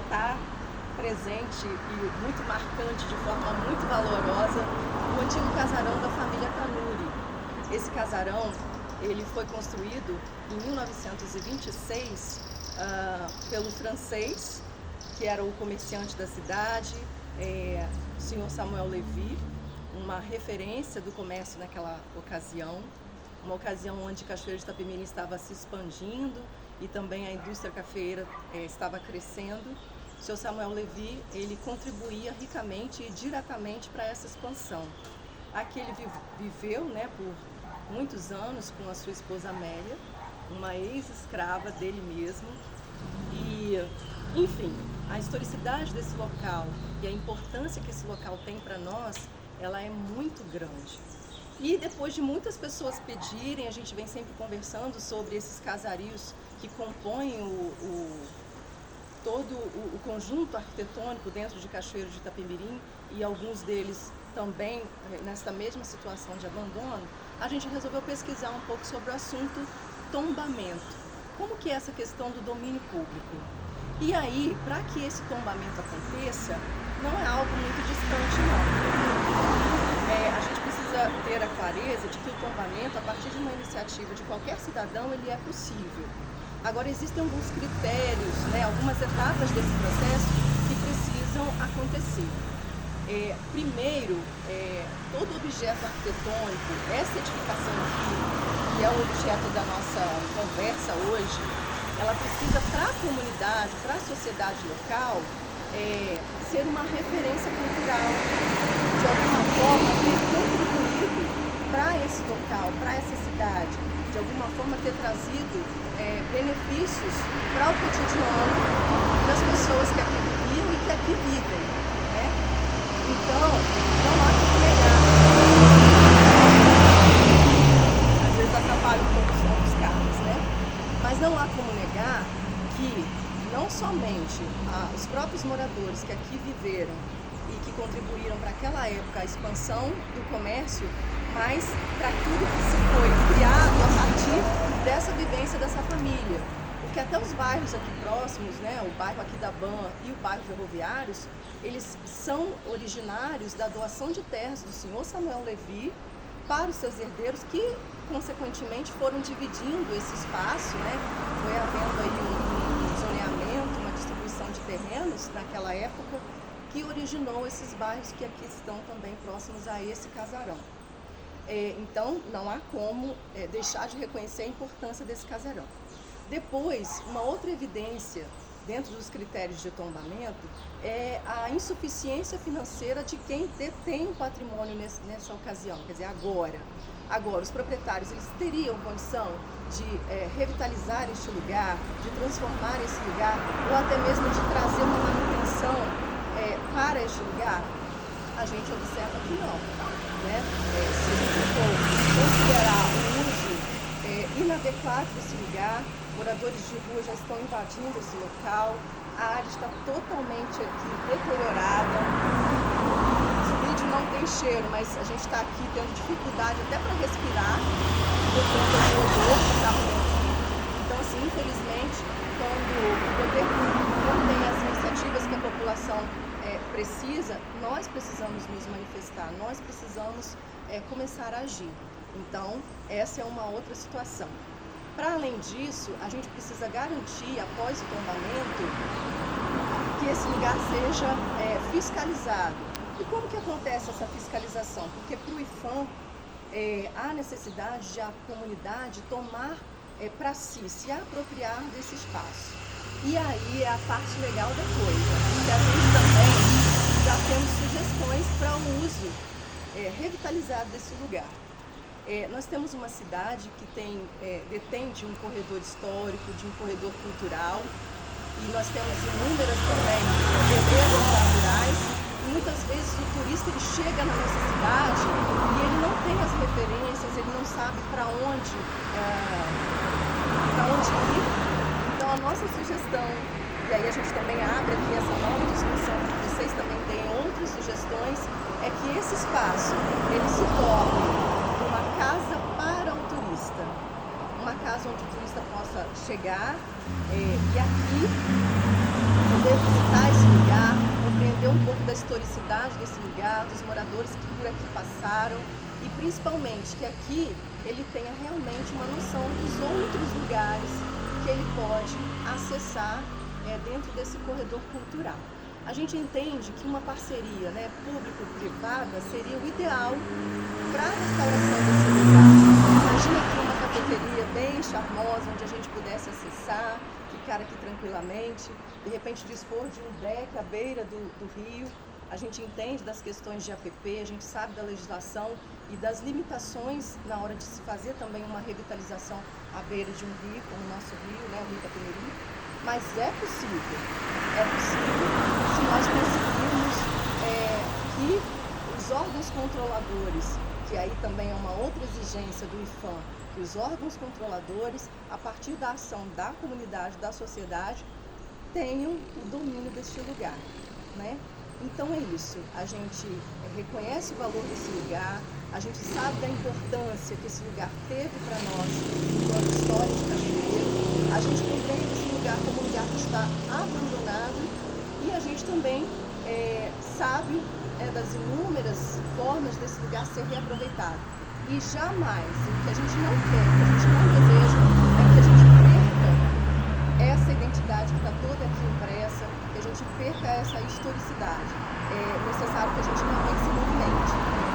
está presente e muito marcante, de forma muito valorosa, o antigo casarão da família Tanuri. Esse casarão ele foi construído em 1926 pelo francês, que era o comerciante da cidade, o senhor Samuel Levy, uma referência do comércio naquela ocasião, uma ocasião onde Cachoeiro de Itapemirim estava se expandindo e também a indústria cafeeira estava crescendo. O senhor Samuel Levy, ele contribuía ricamente e diretamente para essa expansão. Aqui ele viveu, né, por muitos anos com a sua esposa Amélia, uma ex-escrava dele mesmo. E, enfim, a historicidade desse local e a importância que esse local tem para nós, ela é muito grande. E depois de muitas pessoas pedirem, a gente vem sempre conversando sobre esses casarios que compõem todo o conjunto arquitetônico dentro de Cachoeiro de Itapemirim, e alguns deles também nessa mesma situação de abandono, a gente resolveu pesquisar um pouco sobre o assunto tombamento. Como que é essa questão do domínio público? E aí, para que esse tombamento aconteça, não é algo muito distante, não. A gente precisa ter a clareza de que o tombamento, a partir de uma iniciativa de qualquer cidadão, ele é possível. Agora, existem alguns critérios, né, algumas etapas desse processo que precisam acontecer. Primeiro, todo objeto arquitetônico, essa edificação aqui, que é o objeto da nossa conversa hoje, ela precisa, para a comunidade, para a sociedade local, ser uma referência cultural, de alguma forma ter contribuído para esse local, para essa cidade, de alguma forma ter trazido benefícios para o cotidiano das pessoas que aqui viviam e que aqui vivem, né? Então, não há como negar. Às vezes atrapalha um pouco o som dos carros, né? Mas não há como negar que não somente os próprios moradores que aqui viveram e que contribuíram para aquela época a expansão do comércio, mas para tudo que se foi criado a partir dessa vivência dessa família. Porque até os bairros aqui próximos, né, o bairro aqui da Ban e o bairro Ferroviários, eles são originários da doação de terras do senhor Samuel Levy para os seus herdeiros, que consequentemente foram dividindo esse espaço, né? Foi havendo aí um zoneamento, uma distribuição de terrenos naquela época, que originou esses bairros que aqui estão também próximos a esse casarão. Então, não há como deixar de reconhecer a importância desse casarão. Depois, uma outra evidência dentro dos critérios de tombamento é a insuficiência financeira de quem detém o patrimônio nessa ocasião, quer dizer, agora. Agora, os proprietários, eles teriam condição de revitalizar este lugar, de transformar esse lugar, ou até mesmo de trazer uma manutenção para este lugar? A gente observa que não, né? Se a gente for considerar o uso inadequado desse lugar, moradores de rua já estão invadindo esse local, a área está totalmente aqui deteriorada. Esse vídeo não tem cheiro, mas a gente está aqui tendo dificuldade até para respirar, por conta do odor que está por aqui. Então, assim, infelizmente, quando o poder público não tem as iniciativas que a população precisa, nós precisamos nos manifestar, nós precisamos começar a agir. Então, essa é uma outra situação. Para além disso, a gente precisa garantir, após o tombamento, que esse lugar seja fiscalizado. E como que acontece essa fiscalização? Porque para o IPHAN há necessidade de a comunidade tomar para si, se apropriar desse espaço. E aí é a parte legal da coisa, porque a gente também já temos sugestões para o uso revitalizado desse lugar. Nós temos uma cidade que detém de um corredor histórico, de um corredor cultural, e nós temos inúmeras também belezas naturais, e muitas vezes o turista ele chega na nossa cidade e ele não tem as referências, ele não sabe para onde ir. Então a nossa sugestão, e aí a gente também abre aqui essa nova discussão, porque vocês também têm outras sugestões, é que esse espaço ele se torne uma casa para o turista, uma casa onde o turista possa chegar e aqui poder historicidade desse lugar, dos moradores que por aqui passaram e principalmente que aqui ele tenha realmente uma noção dos outros lugares que ele pode acessar dentro desse corredor cultural. A gente entende que uma parceria, né, público-privada seria o ideal para a restauração desse lugar. Imagina aqui uma cafeteria bem charmosa, onde a gente pudesse acessar, ficar aqui tranquilamente, de repente dispor de um deck à beira do rio. A gente entende das questões de APP, a gente sabe da legislação e das limitações na hora de se fazer também uma revitalização à beira de um rio, como o nosso rio, né, o Rio Itapemirim. Mas é possível se nós conseguirmos que os órgãos controladores, que aí também é uma outra exigência do IPHAN, que os órgãos controladores, a partir da ação da comunidade, da sociedade, tenham o domínio deste lugar, né? Então é isso, a gente reconhece o valor desse lugar, a gente sabe da importância que esse lugar teve para nós enquanto história de Cachoeiro, a gente compreende esse lugar como um lugar que está abandonado e a gente também sabe das inúmeras formas desse lugar ser reaproveitado. E jamais, o que a gente não quer, o que a gente não deseja, é que a gente perca essa identidade que está toda aqui impressa, que a gente perca essa historicidade. É necessário que a gente realmente se movimente. E